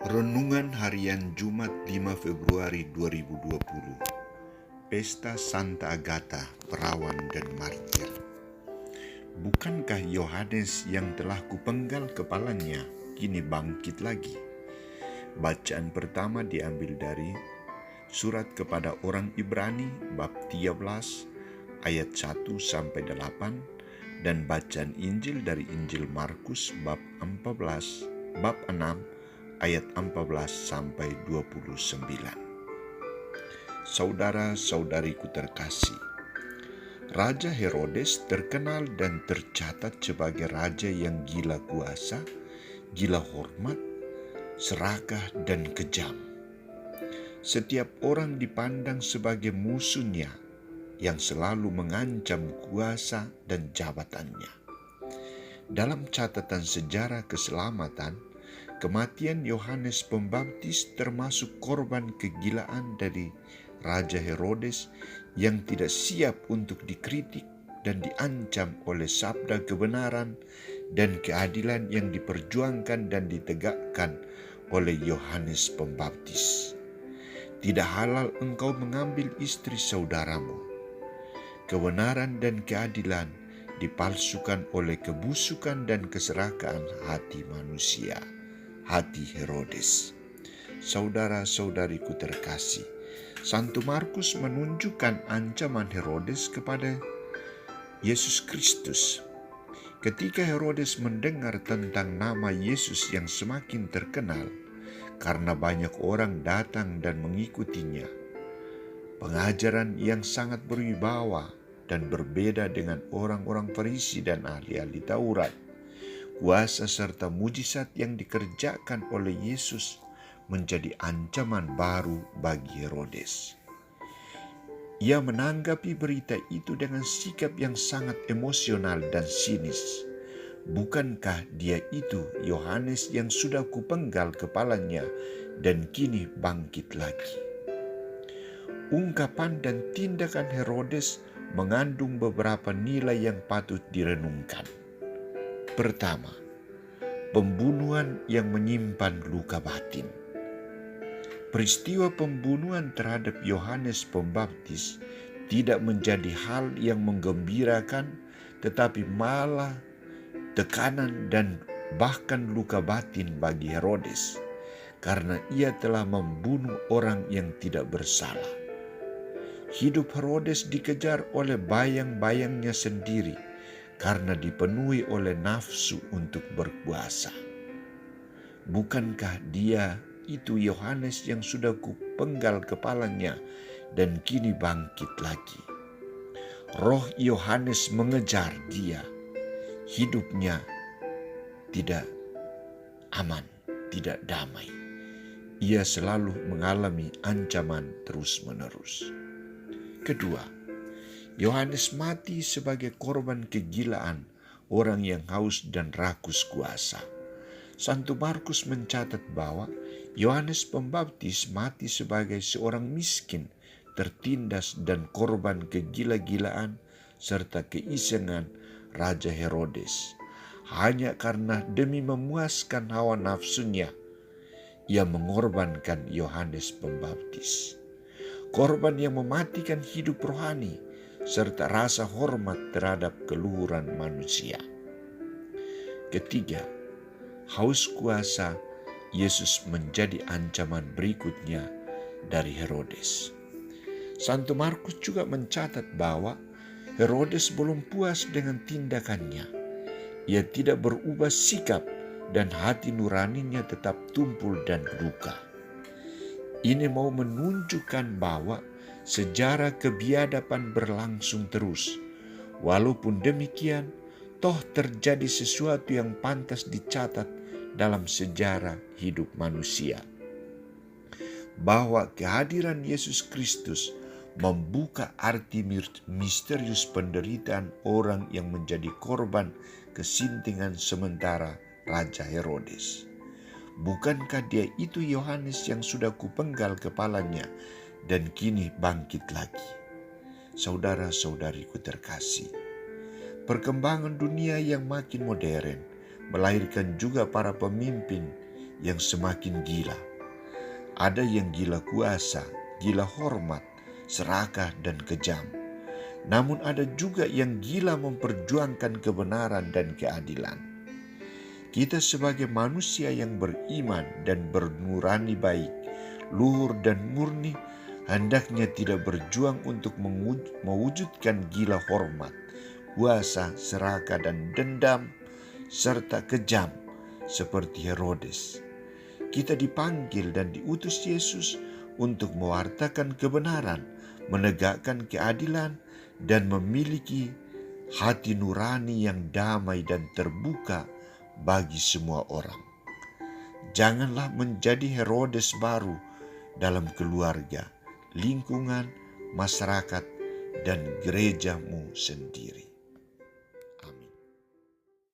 Renungan Harian Jumat 5 Februari 2020. Pesta Santa Agatha, Perawan dan Martir. Bukankah Yohanes yang telah kupenggal kepalanya kini bangkit lagi? Bacaan pertama diambil dari surat kepada orang Ibrani bab 13 ayat 1-8 dan bacaan Injil dari Injil Markus bab 6 ayat 14-29. Saudara-saudariku terkasih, Raja Herodes terkenal dan tercatat sebagai raja yang gila kuasa, gila hormat, serakah dan kejam. Setiap orang dipandang sebagai musuhnya yang selalu mengancam kuasa dan jabatannya. Dalam catatan sejarah keselamatan, kematian Yohanes Pembaptis termasuk korban kegilaan dari Raja Herodes yang tidak siap untuk dikritik dan diancam oleh sabda kebenaran dan keadilan yang diperjuangkan dan ditegakkan oleh Yohanes Pembaptis. Tidak halal engkau mengambil istri saudaramu. Kebenaran dan keadilan dipalsukan oleh kebusukan dan keserakaan hati manusia, hati Herodes. Saudara-saudariku terkasih, Santo Markus menunjukkan ancaman Herodes kepada Yesus Kristus. Ketika Herodes mendengar tentang nama Yesus yang semakin terkenal karena banyak orang datang dan mengikutinya, pengajaran yang sangat berwibawa dan berbeda dengan orang-orang Farisi dan ahli-ahli Taurat, kuasa serta mujizat yang dikerjakan oleh Yesus menjadi ancaman baru bagi Herodes. Ia menanggapi berita itu dengan sikap yang sangat emosional dan sinis. Bukankah dia itu Yohanes yang sudah kupenggal kepalanya dan kini bangkit lagi? Ungkapan dan tindakan Herodes mengandung beberapa nilai yang patut direnungkan. Pertama, pembunuhan yang menyimpan luka batin. Peristiwa pembunuhan terhadap Yohanes Pembaptis tidak menjadi hal yang menggembirakan, tetapi malah tekanan dan bahkan luka batin bagi Herodes, karena ia telah membunuh orang yang tidak bersalah. Hidup Herodes dikejar oleh bayang-bayangnya sendiri karena dipenuhi oleh nafsu untuk berkuasa. Bukankah dia itu Yohanes yang sudah kupenggal kepalanya dan kini bangkit lagi? Roh Yohanes mengejar dia. Hidupnya tidak aman, tidak damai. Ia selalu mengalami ancaman terus-menerus. Kedua, Yohanes mati sebagai korban kegilaan orang yang haus dan rakus kuasa. Santo Markus mencatat bahwa Yohanes Pembaptis mati sebagai seorang miskin, tertindas dan korban kegila-gilaan serta keisengan Raja Herodes. Hanya karena demi memuaskan hawa nafsunya, ia mengorbankan Yohanes Pembaptis. Korban yang mematikan hidup rohani serta rasa hormat terhadap keluhuran manusia. Ketiga, haus kuasa Yesus menjadi ancaman berikutnya dari Herodes. Santo Markus juga mencatat bahwa Herodes belum puas dengan tindakannya. Ia tidak berubah sikap dan hati nuraninya tetap tumpul dan luka. Ini mau menunjukkan bahwa sejarah kebiadaban berlangsung terus. Walaupun demikian, toh terjadi sesuatu yang pantas dicatat dalam sejarah hidup manusia. Bahwa kehadiran Yesus Kristus membuka arti misterius penderitaan orang yang menjadi korban kesintingan sementara Raja Herodes. Bukankah dia itu Yohanes yang sudah kupenggal kepalanya dan kini bangkit lagi? Saudara-saudariku terkasih, perkembangan dunia yang makin modern melahirkan juga para pemimpin yang semakin gila. Ada yang gila kuasa, gila hormat, serakah dan kejam. Namun ada juga yang gila memperjuangkan kebenaran dan keadilan. Kita sebagai manusia yang beriman dan bernurani baik, luhur dan murni, hendaknya tidak berjuang untuk mewujudkan gila hormat, kuasa, serakah dan dendam, serta kejam seperti Herodes. Kita dipanggil dan diutus Yesus untuk mewartakan kebenaran, menegakkan keadilan, dan memiliki hati nurani yang damai dan terbuka bagi semua orang. Janganlah menjadi Herodes baru dalam keluarga, lingkungan, masyarakat, dan gerejamu sendiri.